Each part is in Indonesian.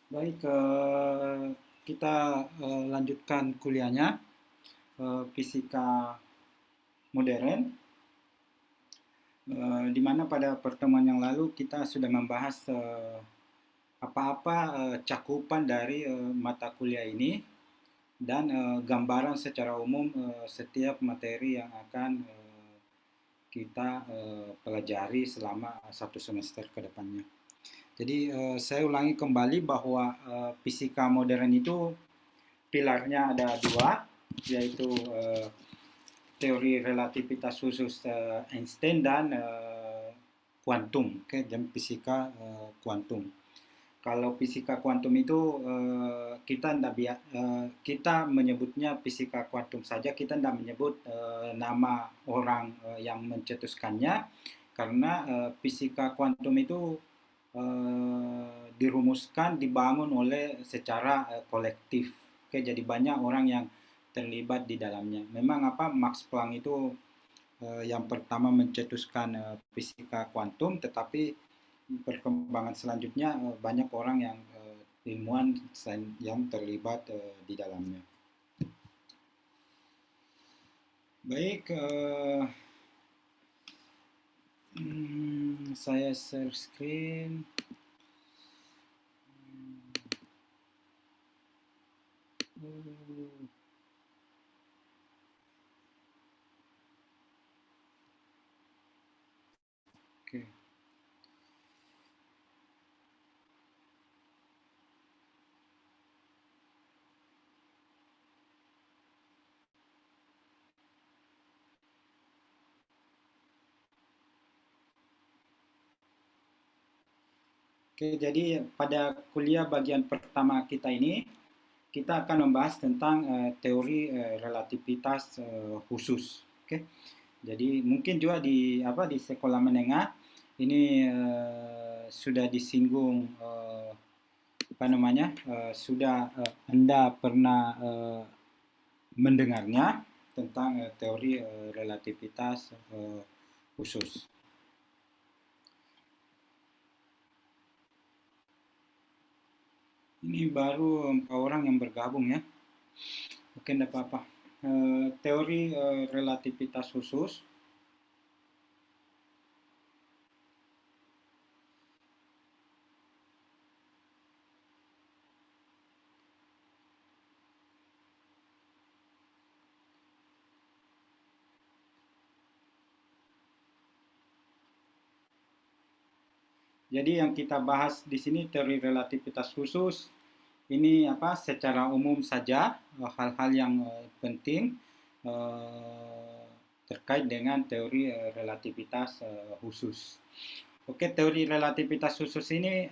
Baik, kita lanjutkan kuliahnya, fisika modern, di mana pada pertemuan yang lalu kita sudah membahas apa-apa cakupan dari mata kuliah ini dan gambaran secara umum setiap materi yang akan kita pelajari selama satu semester ke depannya. Jadi saya ulangi kembali bahwa fisika modern itu pilarnya ada dua, yaitu teori relativitas khusus Einstein dan kuantum, dan fisika kuantum. Kalau fisika kuantum itu kita menyebutnya fisika kuantum saja, kita tidak menyebut nama orang yang mencetuskannya, karena fisika kuantum itu dirumuskan, dibangun oleh secara kolektif. Oke, jadi banyak orang yang terlibat di dalamnya. Memang Max Planck itu yang pertama mencetuskan fisika kuantum, tetapi perkembangan selanjutnya banyak orang yang ilmuwan yang terlibat di dalamnya. Baik, saya share screen. Oke. Oke, jadi pada kuliah bagian pertama kita ini, kita akan membahas tentang teori relativitas khusus. Oke, jadi mungkin juga di sekolah menengah ini sudah disinggung sudah Anda pernah mendengarnya tentang teori relativitas khusus. Ini baru 4 orang yang bergabung ya. Oke, enggak apa-apa. Teori relativitas khusus. Jadi yang kita bahas di sini teori relativitas khusus ini secara umum saja hal-hal yang penting terkait dengan teori relativitas khusus. Oke, teori relativitas khusus ini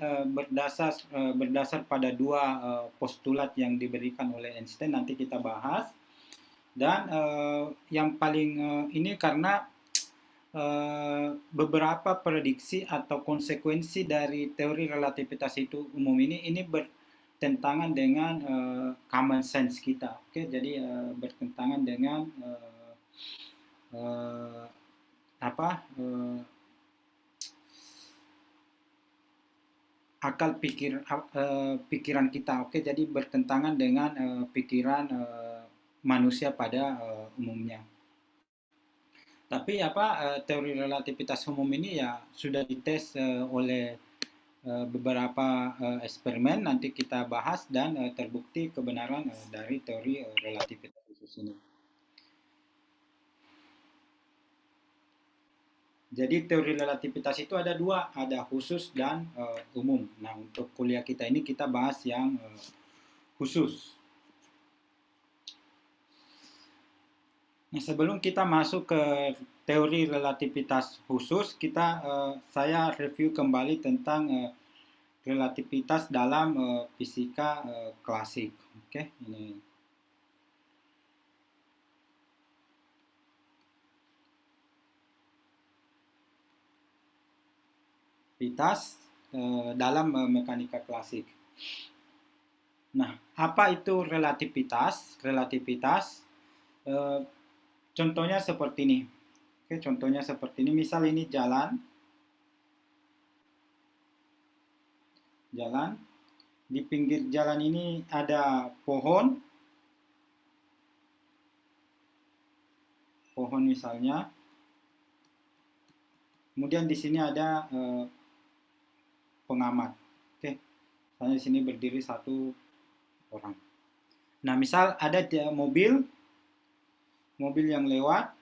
berdasar pada dua postulat yang diberikan oleh Einstein, nanti kita bahas. Dan yang paling ini karena beberapa prediksi atau konsekuensi dari teori relativitas itu umum ini bertentangan dengan common sense kita. Oke, jadi bertentangan dengan uh, apa pikiran kita. Oke, jadi bertentangan dengan pikiran manusia pada umumnya. Tapi teori relativitas umum ini ya sudah dites oleh beberapa eksperimen, nanti kita bahas, dan terbukti kebenaran dari teori relativitas khusus ini. Jadi teori relativitas itu ada dua, ada khusus dan umum. Nah, untuk kuliah kita ini kita bahas yang khusus. Nah, sebelum kita masuk ke teori relativitas khusus, saya review kembali tentang relativitas dalam fisika klasik. Oke, ini. Relativitas dalam mekanika klasik. Nah, apa itu relativitas? Relativitas contohnya seperti ini. Oke, contohnya seperti ini. Misal ini jalan. Di pinggir jalan ini ada pohon, misalnya. Kemudian di sini ada pengamat. Oke, misalnya di sini berdiri satu orang. Nah, misal ada mobil yang lewat.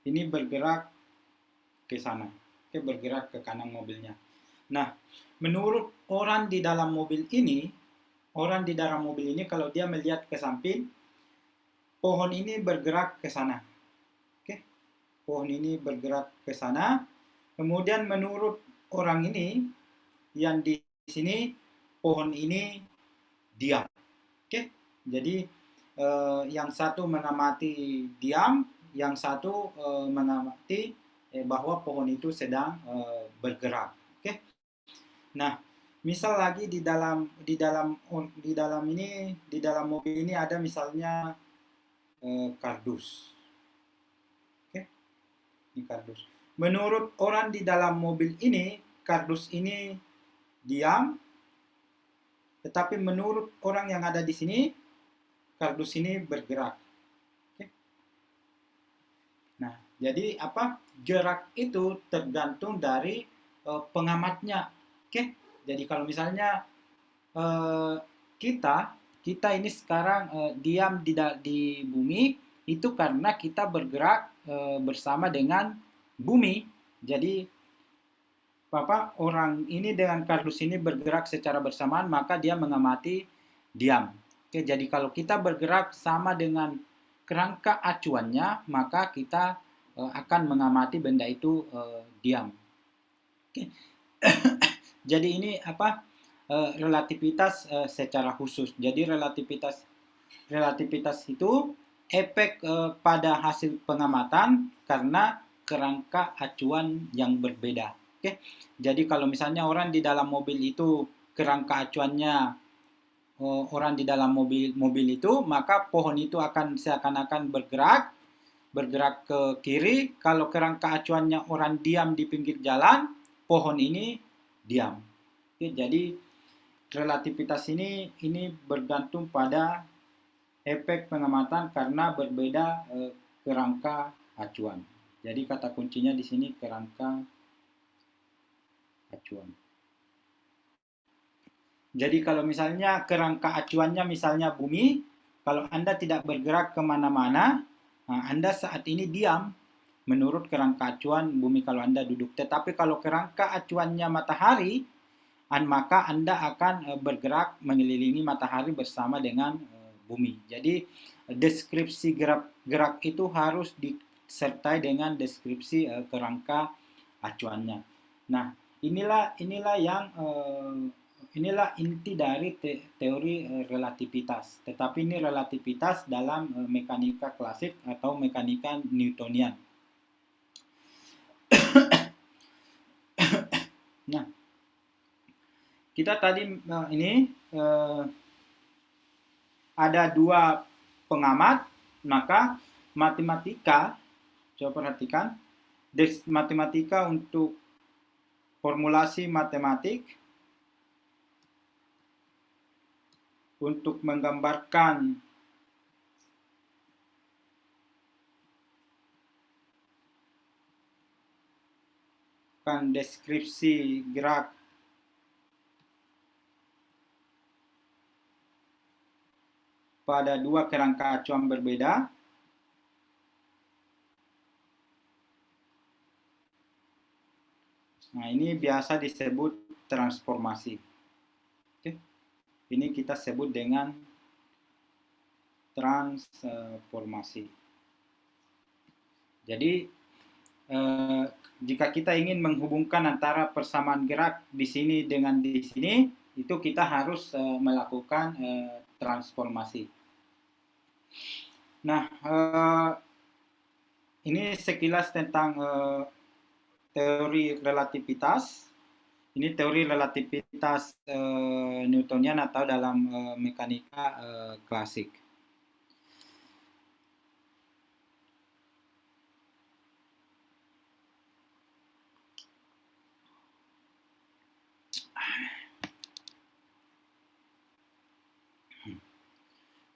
Ini bergerak ke sana. Oke, bergerak ke kanan mobilnya. Nah, menurut orang di dalam mobil ini kalau dia melihat ke samping, pohon ini bergerak ke sana. Oke, pohon ini bergerak ke sana. Kemudian menurut orang ini yang di sini, pohon ini diam. Oke, jadi yang satu mengamati diam, yang satu mengamati bahwa pohon itu sedang bergerak. Oke. Nah, misal lagi di dalam mobil ini ada misalnya kardus. Oke, ini kardus. Menurut orang di dalam mobil ini, kardus ini diam, tetapi menurut orang yang ada di sini, kardus ini bergerak. Oke. Nah, jadi apa? Gerak itu tergantung dari pengamatnya. Oke. Jadi kalau misalnya eh, kita kita ini sekarang diam di bumi, itu karena kita bergerak bersama dengan bumi. Jadi orang ini dengan kardus ini bergerak secara bersamaan, maka dia mengamati diam. Oke, jadi kalau kita bergerak sama dengan kerangka acuannya, maka kita akan mengamati benda itu diam. Oke. Jadi ini relativitas secara khusus. Jadi relativitas itu efek pada hasil pengamatan karena kerangka acuan yang berbeda. Oke. Jadi kalau misalnya orang di dalam mobil itu kerangka acuannya orang di dalam mobil itu, maka pohon itu akan seakan-akan bergerak ke kiri. Kalau kerangka acuannya orang diam di pinggir jalan, pohon ini diam. Oke, jadi relativitas ini bergantung pada efek pengamatan karena berbeda kerangka acuan. Jadi kata kuncinya di sini kerangka acuan. Jadi kalau misalnya kerangka acuannya misalnya bumi, kalau Anda tidak bergerak kemana-mana, Anda saat ini diam menurut kerangka acuan bumi kalau Anda duduk. Tetapi kalau kerangka acuannya matahari, maka Anda akan bergerak mengelilingi matahari bersama dengan bumi. Jadi deskripsi gerak itu harus disertai dengan deskripsi kerangka acuannya. Nah, inilah inti dari teori relativitas. Tetapi ini relativitas dalam mekanika klasik atau mekanika Newtonian. Nah, kita tadi ada dua pengamat, maka matematika, coba perhatikan, matematika untuk formulasi matematik untuk menggambarkan deskripsi gerak pada dua kerangka acuan berbeda. Nah, ini biasa disebut transformasi. Oke. Ini kita sebut dengan transformasi. Jadi jika kita ingin menghubungkan antara persamaan gerak di sini dengan di sini, itu kita harus melakukan transformasi. Nah, ini sekilas tentang teori relativitas. Ini teori relativitas Newtonian atau dalam mekanika klasik.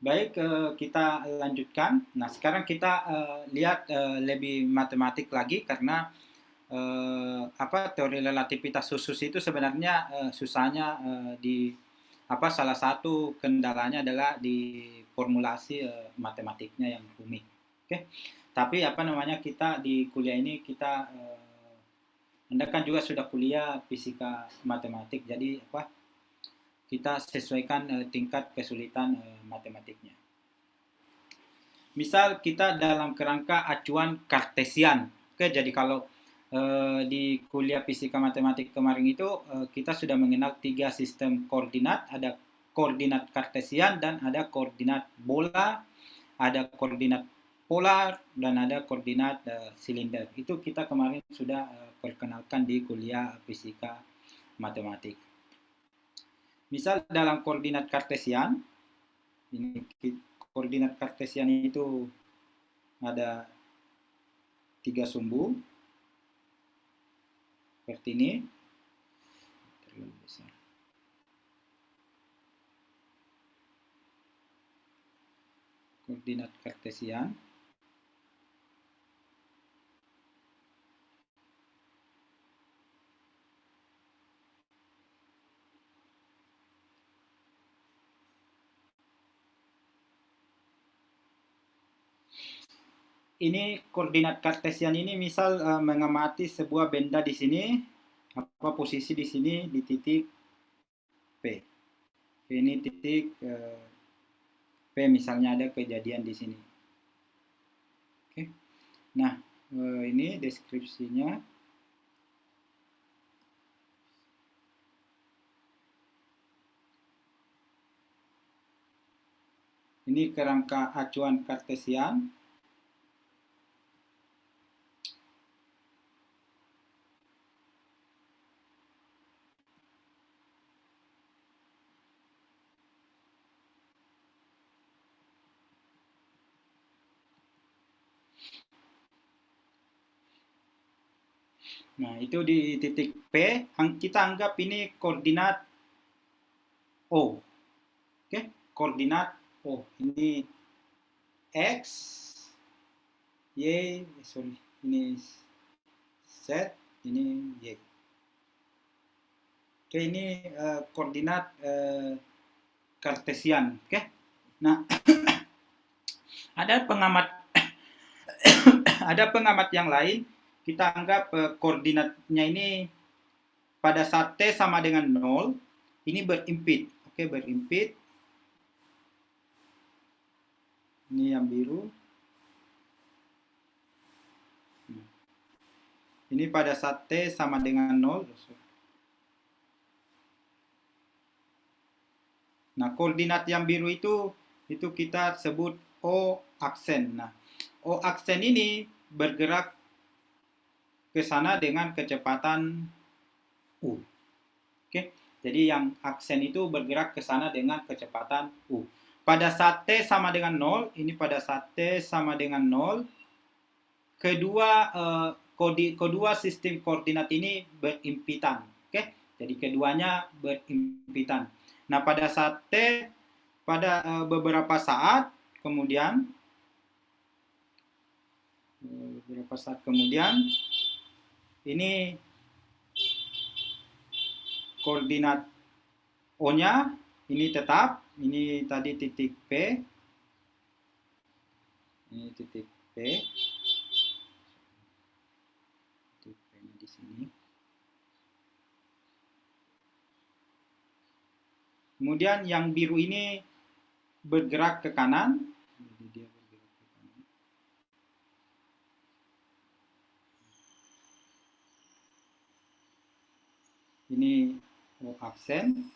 Baik, kita lanjutkan. Nah, sekarang kita lihat lebih matematik lagi karena teori relativitas khusus itu sebenarnya susahnya di salah satu kendalanya adalah di formulasi matematiknya yang rumit. Oke. Tapi kita di kuliah ini kita Anda kan juga sudah kuliah fisika matematik, jadi kita sesuaikan tingkat kesulitan matematiknya. Misal kita dalam kerangka acuan kartesian. Oke, jadi kalau di kuliah fisika matematik kemarin itu kita sudah mengenal 3 sistem koordinat, ada koordinat kartesian dan ada koordinat bola, ada koordinat polar dan ada koordinat silinder. Itu kita kemarin sudah perkenalkan di kuliah fisika matematik. Misal dalam koordinat kartesian, ini koordinat kartesian itu ada 3 sumbu seperti ini. Terlalu besar. Koordinat kartesian. Ini koordinat kartesian ini misal mengamati sebuah benda di sini, posisi di sini di titik P. Ini titik P, misalnya ada kejadian di sini. Oke. Nah, ini deskripsinya. Ini kerangka acuan kartesian. Nah, itu di titik P, kita anggap ini koordinat O. Oke, koordinat O. Ini X, Y, ini Z, ini Y. Oke, ini koordinat kartesian. Oke. Nah, ada pengamat ada pengamat yang lain, kita anggap koordinatnya ini pada saat T sama dengan 0, ini berimpit. Oke, berimpit. Ini yang biru. Ini pada saat T sama dengan 0. Nah, koordinat yang biru itu kita sebut O aksen. Nah, O aksen ini bergerak ke sana dengan kecepatan U. Oke, jadi yang aksen itu bergerak ke sana dengan kecepatan U. Pada saat T sama dengan 0, ini pada saat T sama dengan 0, kedua sistem koordinat ini berimpitan. Oke, jadi keduanya berimpitan. Nah, pada saat T, pada beberapa saat kemudian, ini koordinat O-nya ini tetap, ini tadi titik P, ini titik P, titik P di sini. Kemudian yang biru ini bergerak ke kanan, dia bergerak ke kanan. Ini O aksen.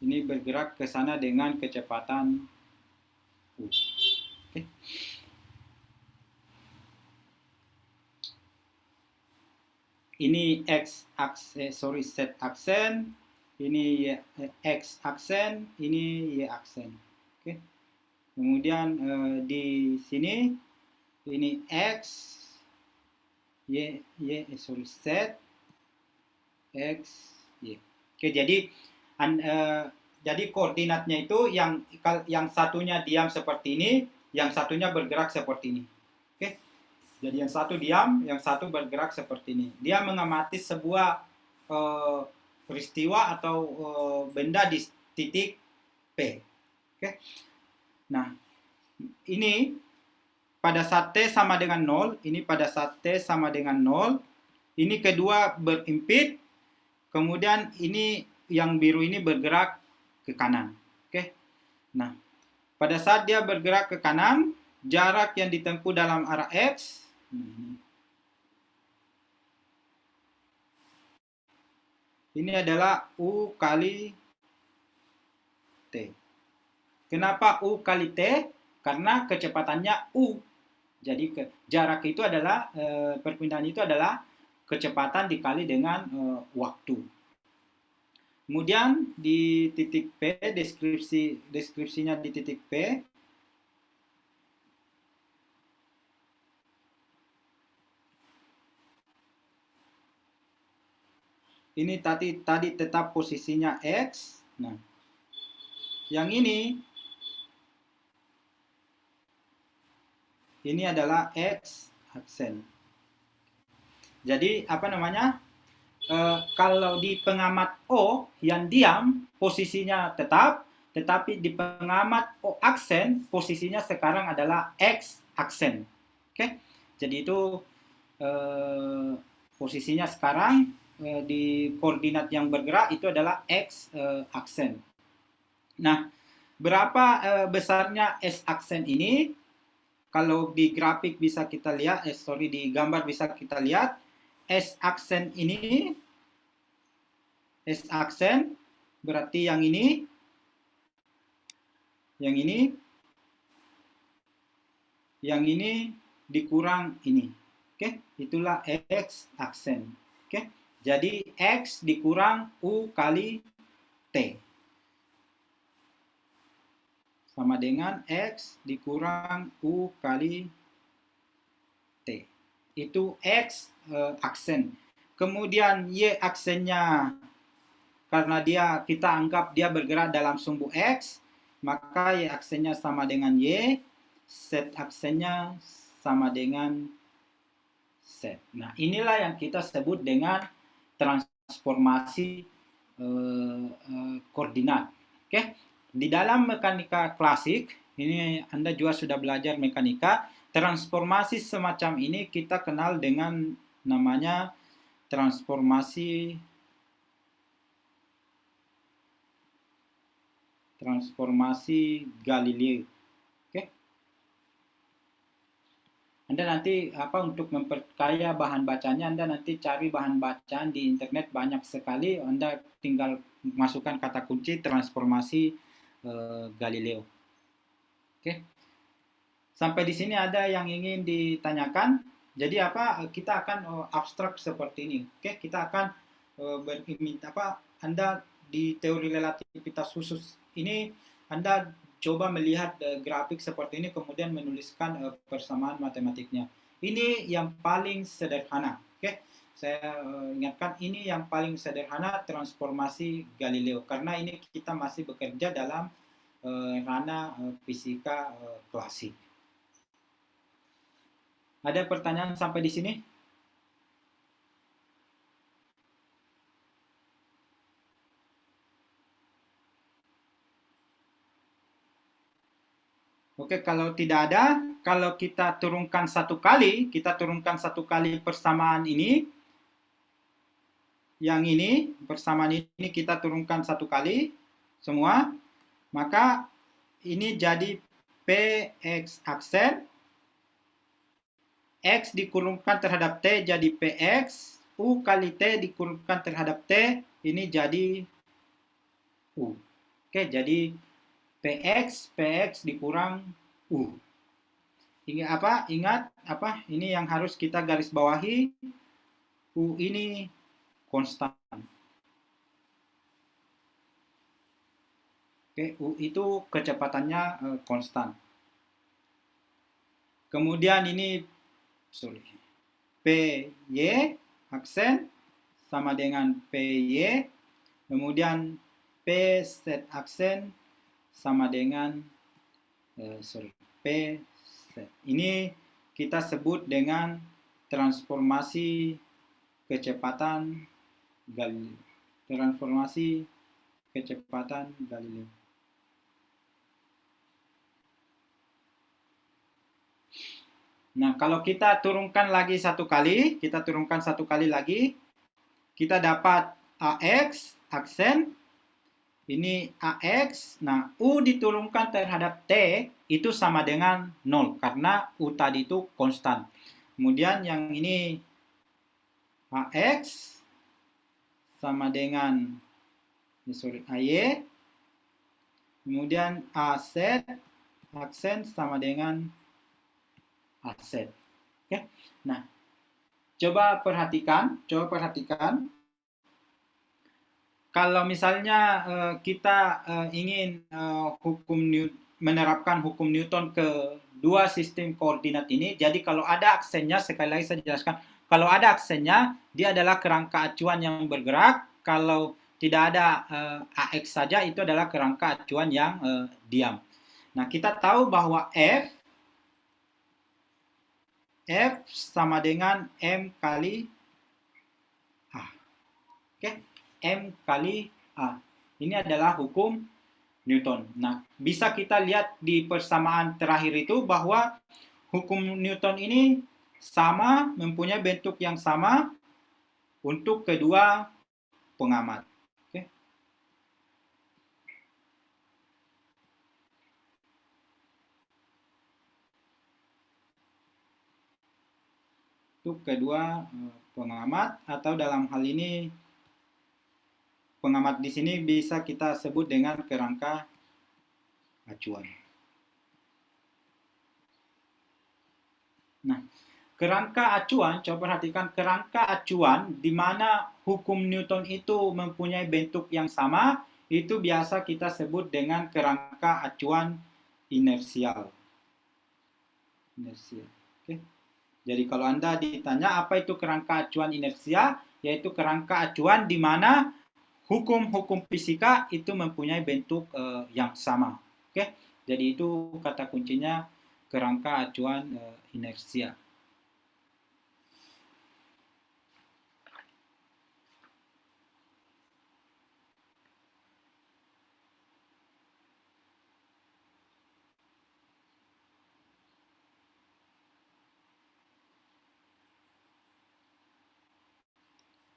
Ini bergerak ke sana dengan kecepatan U. Oke. Ini Z aksen, ini X aksen, ini Y aksen. Oke. Kemudian di sini ini X, Z, X, Y. Oke, jadi Jadi koordinatnya itu yang satunya diam seperti ini, yang satunya bergerak seperti ini. Oke. Jadi yang satu diam, yang satu bergerak seperti ini. Dia mengamati sebuah peristiwa atau benda di titik P. Oke. Nah, ini pada saat T sama dengan 0, ini pada saat T sama dengan 0, ini kedua berimpit, kemudian ini yang biru ini bergerak ke kanan. Oke. Nah, pada saat dia bergerak ke kanan, jarak yang ditempuh dalam arah X, ini adalah U kali T. Kenapa U kali T? Karena kecepatannya U. Jadi jarak itu adalah perpindahan itu adalah kecepatan dikali dengan waktu. Kemudian di titik P, deskripsinya di titik P, ini tadi tetap posisinya X. Nah, yang ini adalah X aksen. Jadi apa namanya? Kalau di pengamat O yang diam posisinya tetap, tetapi di pengamat O aksen posisinya sekarang adalah X aksen. Oke, jadi itu posisinya sekarang di koordinat yang bergerak itu adalah X aksen. Nah, berapa besarnya S aksen ini? Kalau di grafik bisa kita lihat, di gambar bisa kita lihat, S aksen ini, S aksen berarti yang ini dikurang ini. Oke, itulah X aksen. Oke, jadi X dikurang U kali T. Sama dengan X dikurang U kali T. Itu X aksen. Kemudian Y aksennya, karena kita anggap dia bergerak dalam sumbu X, maka Y aksennya sama dengan Y, Z aksennya sama dengan Z. Nah, inilah yang kita sebut dengan transformasi koordinat. Oke. Di dalam mekanika klasik, ini Anda juga sudah belajar mekanika, transformasi semacam ini kita kenal dengan namanya transformasi Galileo. Oke. Anda nanti untuk memperkaya bahan bacanya, Anda nanti cari bahan bacaan di internet banyak sekali, Anda tinggal masukkan kata kunci transformasi Galileo. Oke. Sampai di sini ada yang ingin ditanyakan. Jadi kita akan abstrak seperti ini. Oke, kita akan Anda di teori relativitas khusus ini Anda coba melihat grafik seperti ini kemudian menuliskan persamaan matematiknya. Ini yang paling sederhana. Oke. Saya ingatkan ini yang paling sederhana transformasi Galileo karena ini kita masih bekerja dalam ranah fisika klasik. Ada pertanyaan sampai di sini? Oke, kalau tidak ada, kalau kita turunkan satu kali persamaan ini, yang ini, persamaan ini kita turunkan satu kali, semua, maka ini jadi PX aksen, X dikurungkan terhadap T jadi PX, U kali T dikurungkan terhadap T, ini jadi U. Oke, jadi PX dikurang U. Ingat ini yang harus kita garis bawahi, U ini konstan. Oke, U itu kecepatannya konstan. Kemudian ini PY aksen sama dengan PY. Kemudian P set aksen sama dengan P set. Ini kita sebut dengan transformasi kecepatan Galileo. Transformasi kecepatan Galileo. Nah, kalau kita turunkan lagi satu kali, kita dapat AX, aksen, ini AX, nah U diturunkan terhadap T, itu sama dengan 0, karena U tadi itu konstan. Kemudian yang ini AX sama dengan AY, kemudian AZ, aksen sama dengan AZ. Oke, nah coba perhatikan. Kalau misalnya kita ingin menerapkan hukum Newton ke dua sistem koordinat ini, jadi kalau ada aksennya, sekali lagi saya jelaskan, kalau ada aksennya, dia adalah kerangka acuan yang bergerak. Kalau tidak ada AX saja, itu adalah kerangka acuan yang diam. Nah, kita tahu bahwa F sama dengan M kali A. Oke? M kali A. Ini adalah hukum Newton. Nah, bisa kita lihat di persamaan terakhir itu bahwa hukum Newton ini sama, mempunyai bentuk yang sama untuk kedua pengamat. Oke. Untuk kedua pengamat, atau dalam hal ini pengamat di sini bisa kita sebut dengan kerangka acuan. Nah, kerangka acuan, coba perhatikan kerangka acuan di mana hukum Newton itu mempunyai bentuk yang sama, itu biasa kita sebut dengan kerangka acuan inersial. Oke. Jadi kalau Anda ditanya apa itu kerangka acuan inersia, yaitu kerangka acuan di mana hukum-hukum fisika itu mempunyai bentuk yang sama. Oke, jadi itu kata kuncinya kerangka acuan inersia.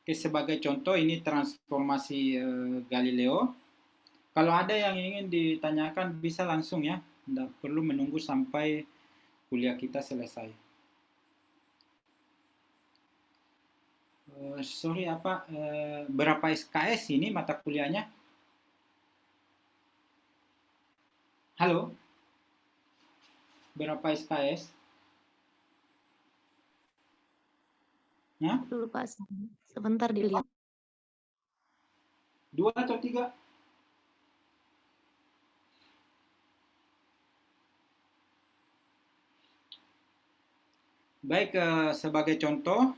Oke, sebagai contoh ini transformasi Galileo. Kalau ada yang ingin ditanyakan bisa langsung ya, tidak perlu menunggu sampai kuliah kita selesai. Sorry berapa SKS ini mata kuliahnya? Halo? Berapa SKS? Ya? Dulu Pak, sebentar dilihat. 2 atau 3? Baik, sebagai contoh,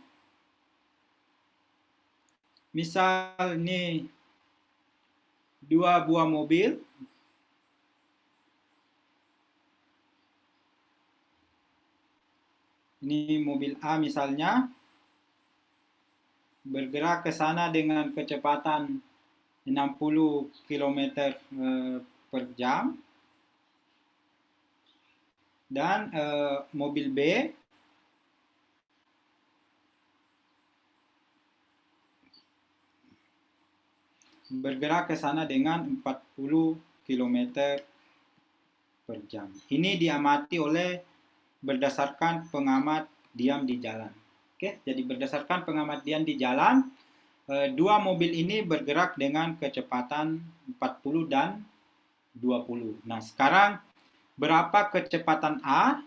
misal ini 2 buah mobil. Ini mobil A misalnya, bergerak ke sana dengan kecepatan 60 km per jam. Dan mobil B bergerak ke sana dengan 40 km per jam. Ini diamati oleh berdasarkan pengamat diam di jalan. Oke, jadi berdasarkan pengamat diam di jalan, dua mobil ini bergerak dengan kecepatan 40 dan 20. Nah, sekarang berapa kecepatan A?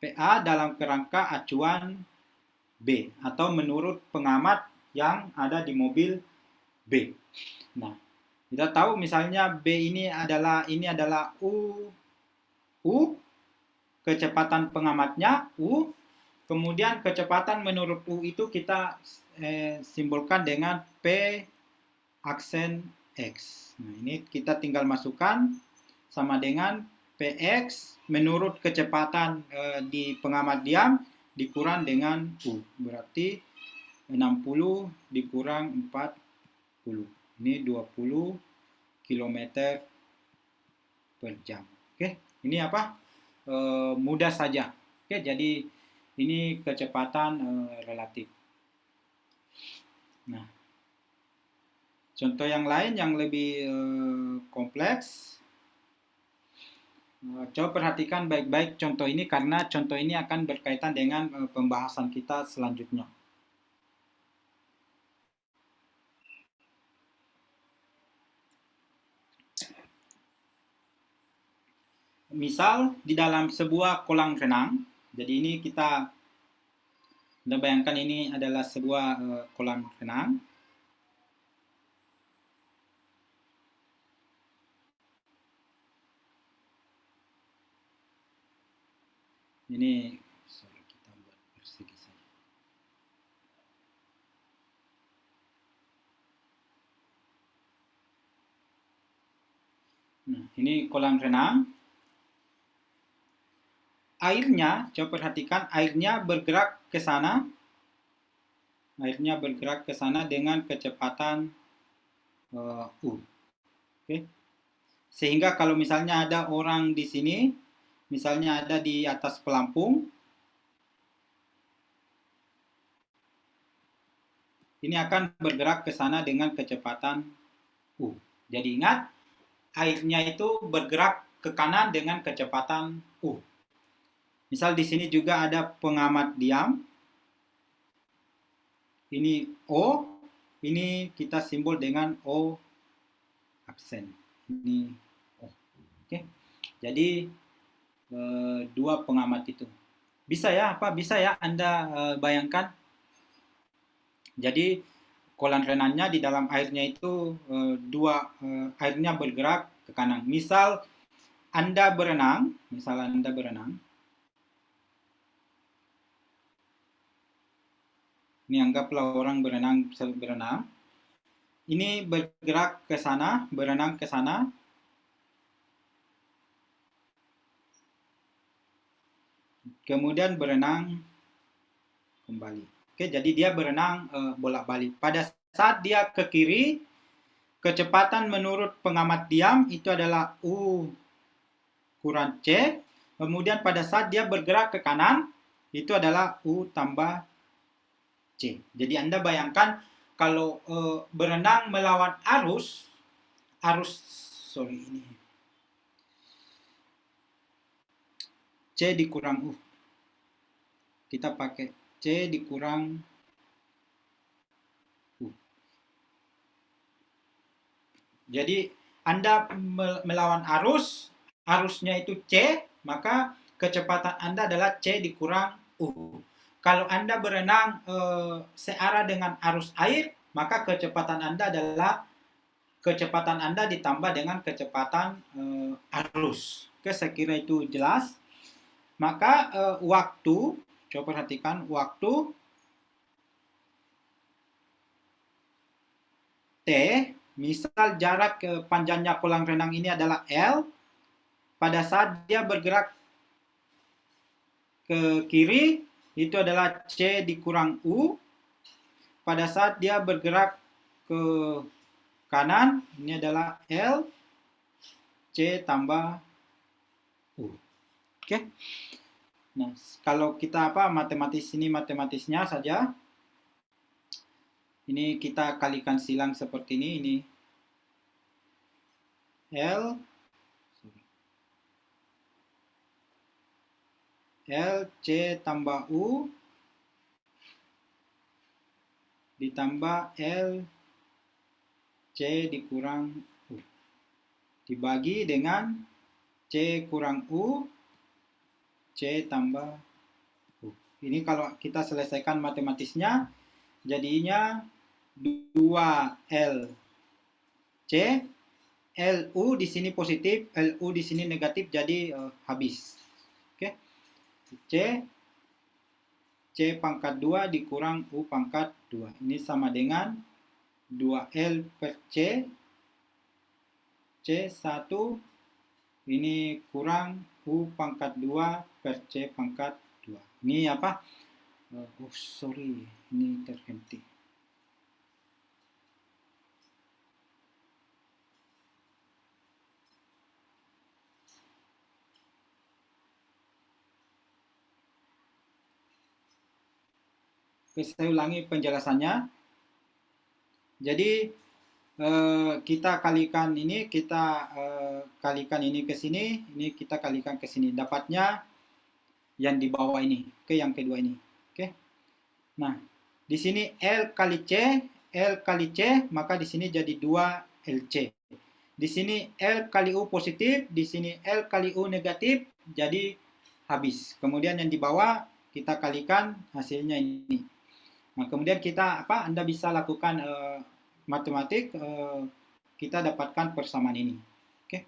PA dalam kerangka acuan B, atau menurut pengamat yang ada di mobil B. Nah, kita tahu misalnya B ini adalah U, kecepatan pengamatnya U, kemudian kecepatan menurut U itu kita simbolkan dengan P aksen X. Nah, ini kita tinggal masukkan sama dengan Px menurut kecepatan di pengamat diam dikurang dengan U. Berarti 60 dikurang 40. Ini 20 km per jam. Oke, ini apa? Mudah saja. Oke, jadi ini kecepatan relatif. Nah, contoh yang lain yang lebih kompleks. Coba perhatikan baik-baik contoh ini karena contoh ini akan berkaitan dengan pembahasan kita selanjutnya. Misal di dalam sebuah kolam renang, jadi ini kita bayangkan ini adalah sebuah kolam renang. Ini kita buat persegi saja. Nah, ini kolam renang. Airnya, coba perhatikan, airnya bergerak ke sana. Airnya bergerak ke sana dengan kecepatan U. Oke. Sehingga kalau misalnya ada orang di sini, misalnya ada di atas pelampung, ini akan bergerak ke sana dengan kecepatan U. Jadi ingat, airnya itu bergerak ke kanan dengan kecepatan U. Misal di sini juga ada pengamat diam. Ini O, ini kita simbol dengan O aksen. Ini O. Oke. Jadi dua pengamat itu. Bisa ya, bisa ya Anda bayangkan. Jadi kolam renangnya di dalam airnya itu airnya bergerak ke kanan. Misal Anda berenang, ini anggaplah orang berenang. Ini bergerak ke sana, berenang ke sana. Kemudian berenang kembali. Oke, jadi dia berenang bolak-balik. Pada saat dia ke kiri, kecepatan menurut pengamat diam itu adalah U kurang C. Kemudian pada saat dia bergerak ke kanan, itu adalah U tambah C. Jadi Anda bayangkan kalau berenang melawan C dikurang U. Kita pakai C dikurang U. Jadi Anda melawan arusnya itu C, maka kecepatan Anda adalah C dikurang U. Kalau Anda berenang searah dengan arus air, maka kecepatan Anda adalah kecepatan Anda ditambah dengan kecepatan arus. Oke, saya kira itu jelas. Maka waktu, coba perhatikan waktu T, misal jarak panjangnya kolam renang ini adalah L, pada saat dia bergerak ke kiri, itu adalah C dikurang U. Pada saat dia bergerak ke kanan, ini adalah L, C tambah U. Oke. Nah, kalau kita matematisnya saja. Ini kita kalikan silang seperti ini L C tambah U ditambah L C dikurang U dibagi dengan C kurang U C tambah U. Ini kalau kita selesaikan matematisnya jadinya 2L C, LU di sini positif, LU di sini negatif, jadi habis. Oke. C pangkat 2 dikurang U pangkat 2. Ini sama dengan 2L per C, C1 ini kurang U pangkat 2 per C pangkat 2. Ini apa? Oh sorry, ini terhenti. Oke, saya ulangi penjelasannya. Jadi kita kalikan ini, kalikan ini ke sini, ini kita kalikan ke sini. Dapatnya yang di bawah ini, oke, yang kedua ini. Oke. Nah, di sini L kali C, maka di sini jadi 2LC. Di sini L kali U positif, di sini L kali U negatif, jadi habis. Kemudian yang di bawah kita kalikan hasilnya ini. Nah, kemudian kita Anda bisa lakukan matematik, kita dapatkan persamaan ini. Oke.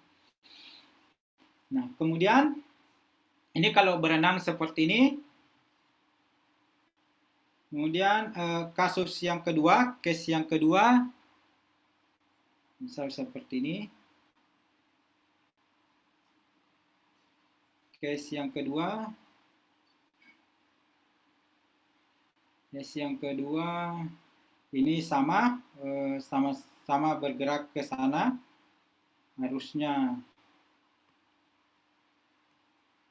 Nah, kemudian ini kalau berenang seperti ini. Kemudian kasus yang kedua, case yang kedua, misal seperti ini. Case yang kedua, ini sama bergerak ke sana. Harusnya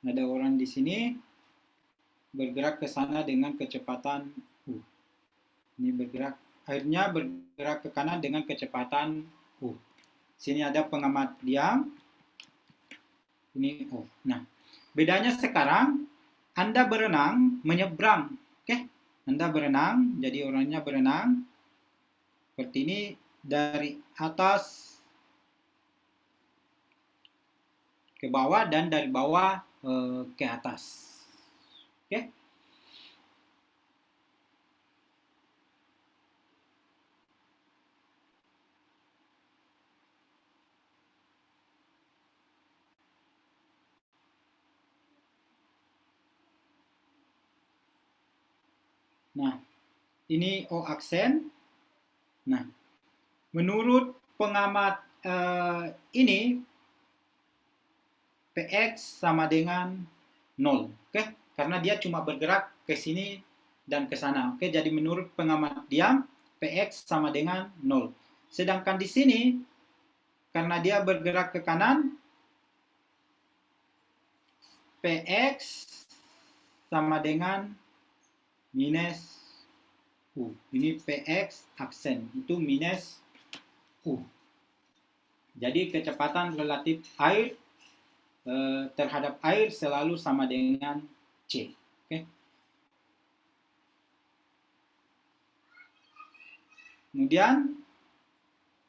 ada orang di sini bergerak ke sana dengan kecepatan U. Ini akhirnya bergerak ke kanan dengan kecepatan U. Sini ada pengamat diam. Ini O. Nah, bedanya sekarang Anda berenang menyeberang. Oke? Anda berenang, jadi orangnya berenang seperti ini dari atas ke bawah dan dari bawah ke atas. Oke? Nah, ini O aksen. Nah, menurut pengamat ini Px sama dengan 0. Oke? Karena dia cuma bergerak ke sini dan ke sana. Oke, jadi menurut pengamat diam Px sama dengan 0. Sedangkan di sini karena dia bergerak ke kanan, Px sama dengan minus U. Ini Px aksen, itu minus U. Jadi kecepatan relatif air terhadap air selalu sama dengan C. Oke. Kemudian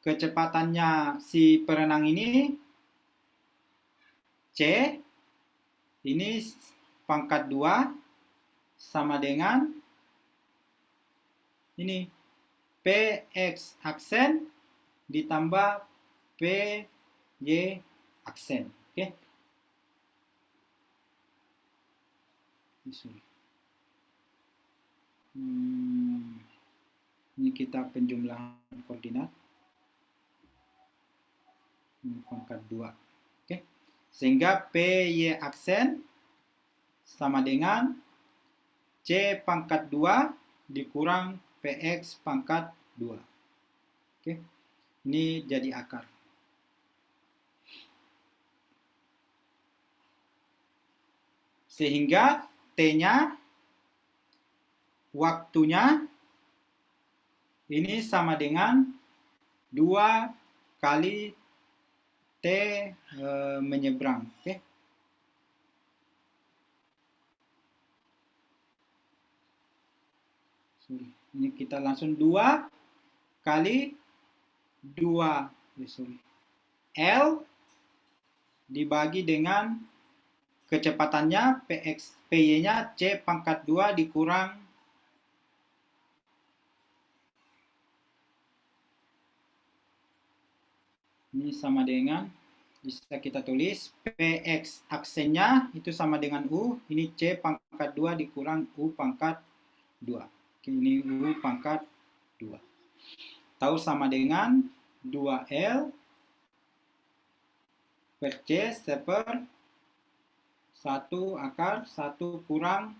kecepatannya si perenang ini C, ini pangkat 2 sama dengan ini Px aksen ditambah Py aksen. Oke. Ini kita penjumlahan koordinat. Ini pangkat 2. Oke. Sehingga Py aksen sama dengan C pangkat 2 dikurang Px pangkat 2. Oke. Ini jadi akar. Sehingga T-nya, waktunya, ini sama dengan 2 kali T menyeberang. Oke. Ini kita langsung 2 kali 2 L dibagi dengan kecepatannya Py-nya C pangkat 2 dikurang ini sama dengan, bisa kita tulis Px aksennya itu sama dengan U, ini C pangkat 2 dikurang U pangkat 2. Oke, ini U pangkat 2. tahu sama dengan 2L per C seper 1 akar 1 kurang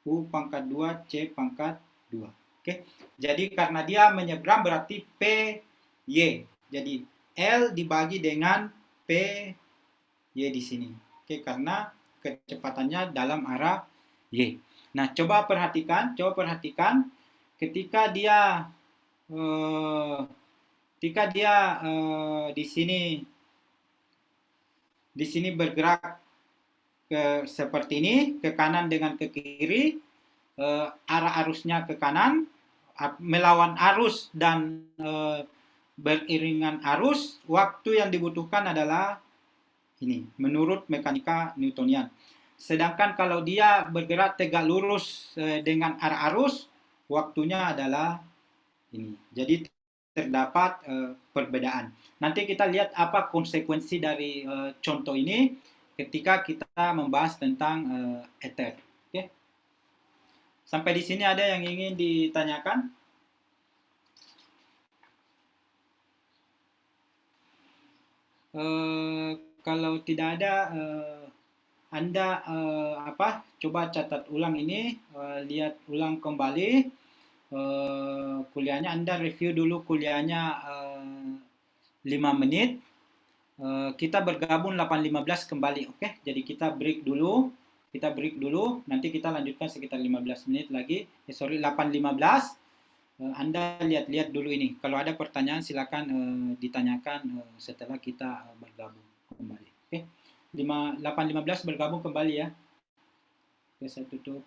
U pangkat 2 C pangkat 2. Oke, jadi karena dia menyeberang berarti PY. Jadi L dibagi dengan PY di sini. Oke, karena kecepatannya dalam arah Y. Nah, coba perhatikan ketika dia di sini bergerak seperti ini, ke kanan dengan ke kiri, arah arusnya ke kanan, melawan arus dan beriringan arus, waktu yang dibutuhkan adalah ini, menurut mekanika Newtonian. Sedangkan kalau dia bergerak tegak lurus dengan arah arus, waktunya adalah ini. Jadi terdapat perbedaan. Nanti kita lihat apa konsekuensi dari contoh ini ketika kita membahas tentang ether. Oke. Sampai di sini ada yang ingin ditanyakan? Kalau tidak ada, Anda coba catat ulang ini, lihat ulang kembali kuliahnya. Anda review dulu kuliahnya 5 menit. Kita bergabung 8.15 kembali, oke? Jadi kita break dulu, nanti kita lanjutkan sekitar 15 menit lagi. 8.15. Anda lihat-lihat dulu ini. Kalau ada pertanyaan silakan ditanyakan setelah kita bergabung kembali. Oke. 8.15 bergabung kembali ya. Oke, saya tutup.